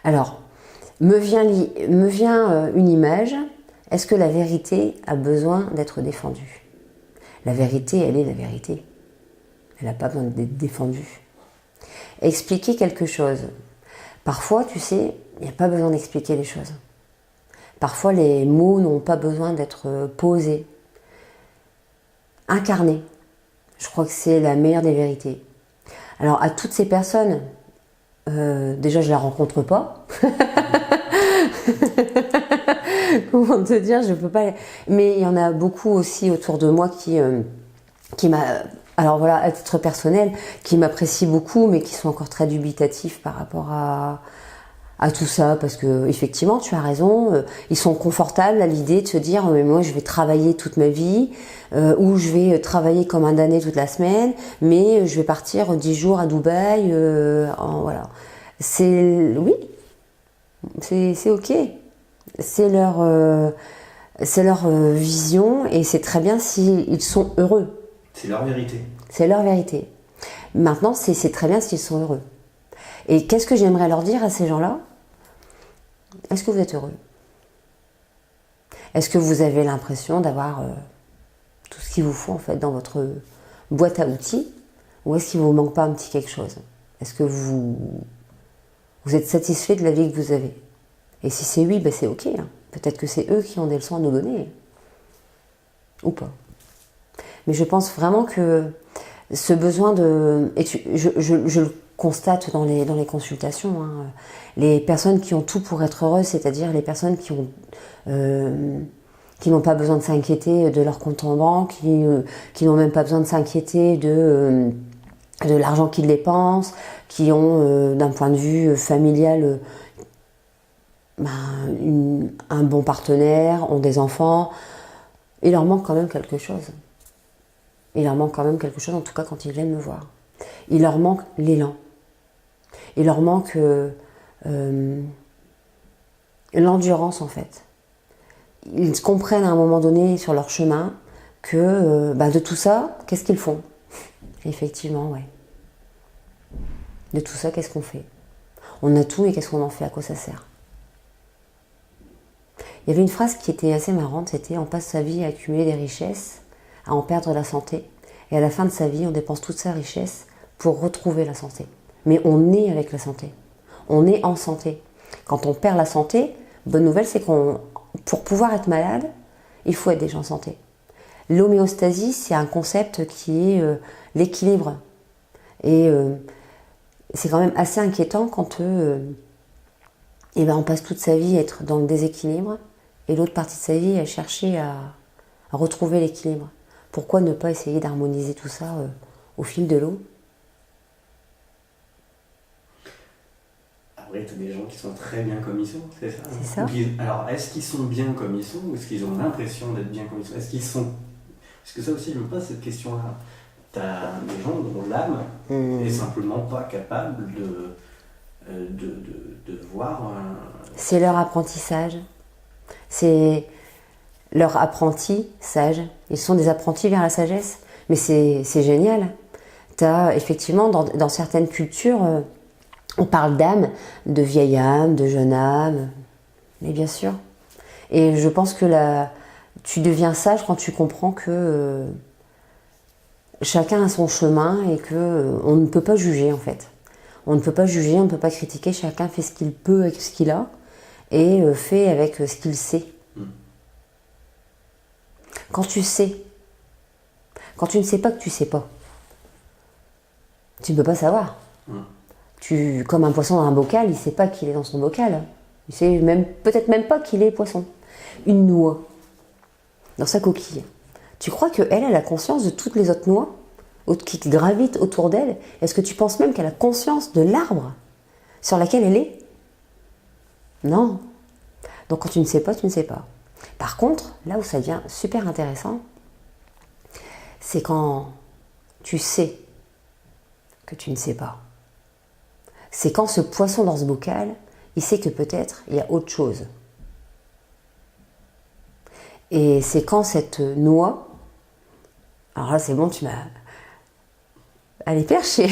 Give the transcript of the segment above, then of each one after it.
Alors, me vient une image. Est-ce que la vérité a besoin d'être défendue? La vérité, elle est la vérité. Elle n'a pas besoin d'être défendue. Expliquer quelque chose. Parfois, tu sais, il n'y a pas besoin d'expliquer les choses. Parfois, les mots n'ont pas besoin d'être posés. Incarner. Je crois que c'est la meilleure des vérités. Alors, à toutes ces personnes, déjà, je ne la rencontre pas. Comment te dire, je peux pas. Mais il y en a beaucoup aussi autour de moi qui m'a. Alors voilà, à titre personnel, qui m'apprécient beaucoup, mais qui sont encore très dubitatifs par rapport à tout ça, parce que effectivement, tu as raison, ils sont confortables à l'idée de se dire, mais moi, je vais travailler toute ma vie, ou je vais travailler comme un damné toute la semaine, mais je vais partir 10 jours à Dubaï, voilà. Oui, c'est ok. C'est leur vision et c'est très bien s'ils sont heureux. C'est leur vérité. C'est leur vérité. Maintenant, c'est très bien s'ils sont heureux. Et qu'est-ce que j'aimerais leur dire à ces gens-là? Est-ce que vous êtes heureux? Est-ce que vous avez l'impression d'avoir tout ce qu'il vous faut en fait dans votre boîte à outils? Ou est-ce qu'il ne vous manque pas un petit quelque chose? Est-ce que vous êtes satisfait de la vie que vous avez? Et si c'est oui, ben c'est ok. Hein. Peut-être que c'est eux qui ont des leçons à nous donner. Ou pas. Mais je pense vraiment que ce besoin de... Et je le constate dans les consultations. Hein, les personnes qui ont tout pour être heureuses, c'est-à-dire les personnes qui n'ont pas besoin de s'inquiéter de leur compte en banque, qui n'ont même pas besoin de s'inquiéter de l'argent qu'ils dépensent, qui ont, d'un point de vue familial, un bon partenaire, ont des enfants. Il leur manque quand même quelque chose. Il leur manque quand même quelque chose, en tout cas quand ils viennent me voir. Il leur manque l'élan. Il leur manque l'endurance en fait. Ils comprennent à un moment donné sur leur chemin que de tout ça, qu'est-ce qu'ils font? Effectivement, ouais. De tout ça, qu'est-ce qu'on fait? On a tout et qu'est-ce qu'on en fait? À quoi ça sert? Il y avait une phrase qui était assez marrante, c'était « On passe sa vie à accumuler des richesses, à en perdre la santé, et à la fin de sa vie, on dépense toute sa richesse pour retrouver la santé. » Mais on est avec la santé. On est en santé. Quand on perd la santé, bonne nouvelle, c'est pour pouvoir être malade, il faut être déjà en santé. L'homéostasie, c'est un concept qui est l'équilibre. Et c'est quand même assez inquiétant quand on passe toute sa vie à être dans le déséquilibre et l'autre partie de sa vie à chercher à retrouver l'équilibre. Pourquoi ne pas essayer d'harmoniser tout ça au fil de l'eau? Après, tu as des gens qui sont très bien comme ils sont, c'est ça? C'est ça. Alors, est-ce qu'ils sont bien comme ils sont ou est-ce qu'ils ont l'impression d'être bien comme ils sont? Est-ce qu'ils sont... Parce que ça aussi, je me pose cette question-là. Tu as des gens dont l'âme est simplement pas capable de voir... C'est leur apprentissage. C'est leur apprenti sage. Ils sont des apprentis vers la sagesse. Mais c'est génial. Tu as effectivement, dans certaines cultures, on parle d'âme, de vieille âme, de jeune âme. Mais bien sûr. Et je pense que tu deviens sage quand tu comprends que chacun a son chemin et qu'on ne peut pas juger en fait. On ne peut pas juger, on ne peut pas critiquer. Chacun fait ce qu'il peut avec ce qu'il a et fait avec ce qu'il sait. Quand tu sais, quand tu ne sais pas que tu sais pas, tu ne peux pas savoir. Comme un poisson dans un bocal, il ne sait pas qu'il est dans son bocal. Il sait peut-être même pas qu'il est poisson. Une noix dans sa coquille. Tu crois qu'elle a la conscience de toutes les autres noix qui gravitent autour d'elle? Est-ce que tu penses même qu'elle a conscience de l'arbre sur lequel elle est? Non. Donc quand tu ne sais pas, tu ne sais pas. Par contre, là où ça devient super intéressant, c'est quand tu sais que tu ne sais pas. C'est quand ce poisson dans ce bocal, il sait que peut-être il y a autre chose. Et c'est quand cette noix, alors là c'est bon, tu m'as... Elle est perchée.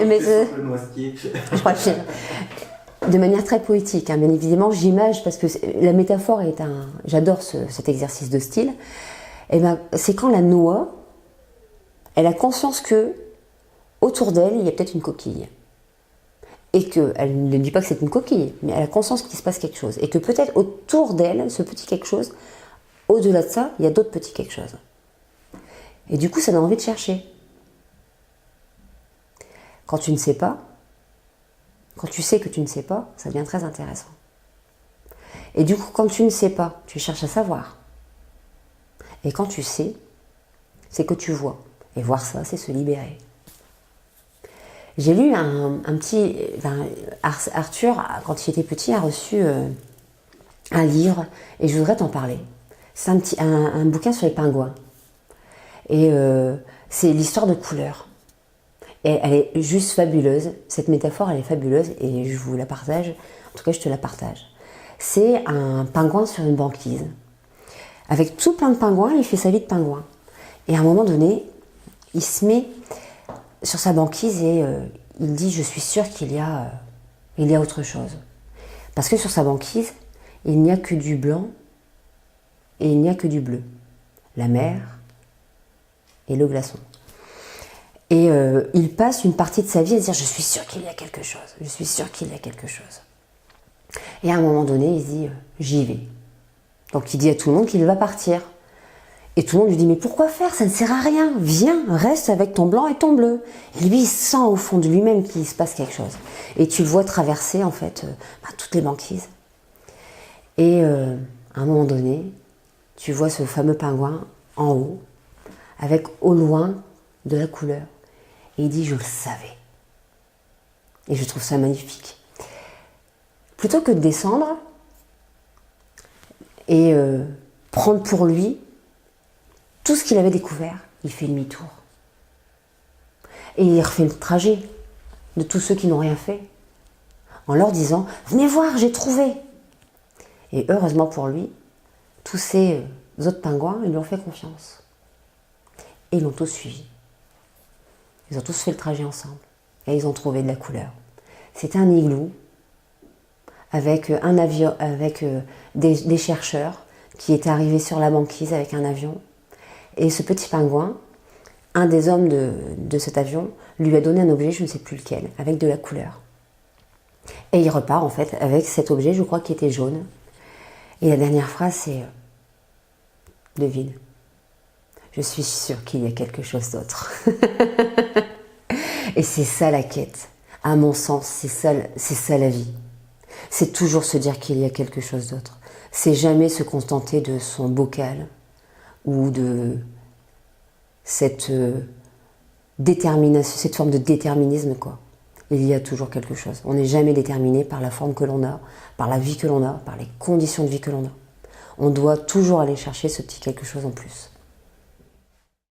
Mais le noisetier. je crois que de manière très poétique, hein, bien évidemment, j'image, parce que la métaphore est j'adore cet exercice de style. Et ben, c'est quand la noix, elle a conscience que autour d'elle, il y a peut-être une coquille. Et qu'elle ne dit pas que c'est une coquille, mais elle a conscience qu'il se passe quelque chose. Et que peut-être autour d'elle, ce petit quelque chose, au-delà de ça, il y a d'autres petits quelque chose. Et du coup, ça donne envie de chercher. Quand tu ne sais pas, quand tu sais que tu ne sais pas, ça devient très intéressant. Et du coup, quand tu ne sais pas, tu cherches à savoir. Et quand tu sais, c'est que tu vois. Et voir ça, c'est se libérer. J'ai lu Arthur, quand il était petit, a reçu un livre, et je voudrais t'en parler. C'est un bouquin sur les pingouins. Et c'est l'histoire de couleurs. Et elle est juste fabuleuse. Cette métaphore, elle est fabuleuse, et je vous la partage. En tout cas, je te la partage. C'est un pingouin sur une banquise. Avec tout plein de pingouins, il fait sa vie de pingouin. Et à un moment donné, il se met sur sa banquise et il dit « Je suis sûr qu'il y a autre chose ». Parce que sur sa banquise, il n'y a que du blanc et il n'y a que du bleu. La mer et le glaçon. Et il passe une partie de sa vie à dire « Je suis sûr qu'il y a quelque chose, je suis sûr qu'il y a quelque chose ». Et à un moment donné, il se dit « J'y vais ». Donc il dit à tout le monde qu'il va partir. Et tout le monde lui dit « Mais pourquoi faire? Ça ne sert à rien. Viens, reste avec ton blanc et ton bleu. » Et lui, il sent au fond de lui-même qu'il se passe quelque chose. Et tu le vois traverser, en fait, toutes les banquises. Et à un moment donné, tu vois ce fameux pingouin en haut, avec au loin de la couleur. Et il dit « Je le savais. » Et je trouve ça magnifique. Plutôt que de descendre et prendre pour lui tout ce qu'il avait découvert, il fait demi-tour. Et il refait le trajet de tous ceux qui n'ont rien fait, en leur disant « Venez voir, j'ai trouvé !» Et heureusement pour lui, tous ces autres pingouins, ils lui ont fait confiance. Et ils l'ont tous suivi. Ils ont tous fait le trajet ensemble. Et ils ont trouvé de la couleur. C'était un igloo avec un avion, avec des chercheurs qui étaient arrivés sur la banquise avec un avion. Et ce petit pingouin, un des hommes de cet avion, lui a donné un objet, je ne sais plus lequel, avec de la couleur. Et il repart en fait avec cet objet, je crois, qui était jaune. Et la dernière phrase, c'est devine. Je suis sûre qu'il y a quelque chose d'autre. Et c'est ça la quête. À mon sens, c'est ça la vie. C'est toujours se dire qu'il y a quelque chose d'autre. C'est jamais se contenter de son bocal ou de cette détermination, cette forme de déterminisme, quoi. Il y a toujours quelque chose. On n'est jamais déterminé par la forme que l'on a, par la vie que l'on a, par les conditions de vie que l'on a. On doit toujours aller chercher ce petit quelque chose en plus.